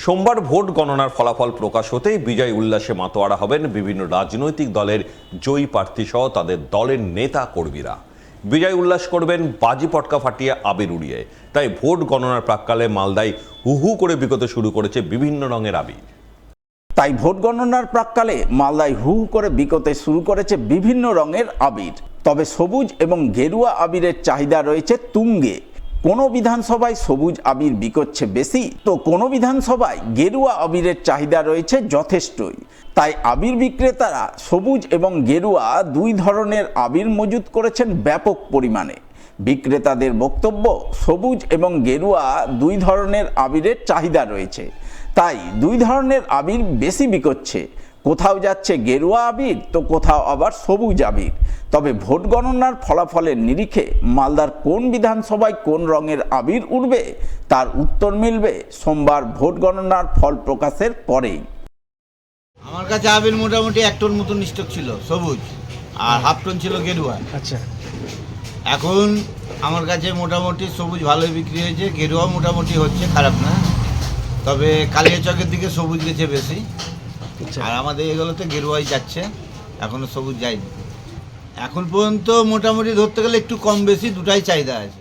সোমবার ভোট গণনার ফলাফল প্রকাশ হতেই বিজয় উল্লাসে মাতোয়ারা হবেন বিভিন্ন রাজনৈতিক দলের জয়ী প্রার্থী সহ তাদের দলের নেতা কর্মীরা। বিজয় উল্লাস করবেন বাজি পটকা ফাটিয়ে আবির উড়িয়ে। তাই ভোট গণনার প্রাক্কালে মালদায় হু হু করে বিকোতে শুরু করেছে বিভিন্ন রঙের আবির। তাই ভোট গণনার প্রাক্কালে মালদায় হু হু করে বিকোতে শুরু করেছে বিভিন্ন রঙের আবির। তবে সবুজ এবং গেরুয়া আবিরের চাহিদা রয়েছে তুঙ্গে। কোনো বিধানসভায় সবুজ আবির বিকোচ্ছে বেশি, তো কোনো বিধানসভায় গেরুয়া আবিরের চাহিদা রয়েছে যথেষ্টই। তাই আবির বিক্রেতারা সবুজ এবং গেরুয়া দুই ধরনের আবির মজুত করেছেন ব্যাপক পরিমাণে। বিক্রেতাদের বক্তব্য, সবুজ এবং গেরুয়া দুই ধরনের আবিরের চাহিদা রয়েছে, তাই দুই ধরনের আবির বেশি বিকোচ্ছে। কোথাও যাচ্ছে গেরুয়া আবির, তো কোথাও আবার সবুজ আবির। তবে ভোট গণনার ফলাফলের নিরিখে মালদার কোন বিধানসভায় কোন রঙের আবির উঠবে তার উত্তর মিলবে সোমবার ভোট গণনার ফল প্রকাশের পরেই। আমার কাছে আবির মোটামুটি 1 টন মতন স্টক ছিল সবুজ, আর হাফ টন ছিল গেরুয়া। আচ্ছা, এখন আমার কাছে মোটামুটি সবুজ ভালোই বিক্রি হয়েছে, গেরুয়া মোটামুটি হচ্ছে, খারাপ না। তবে কালিয়াচকের দিকে সবুজ গেছে বেশি, আর আমাদের এগুলোতে গেরুয়াই যাচ্ছে, এখনো সবুজ যায়নি। এখন পর্যন্ত মোটামুটি ধরতে গেলে একটু কম বেশি দুটাই চাহিদা আছে।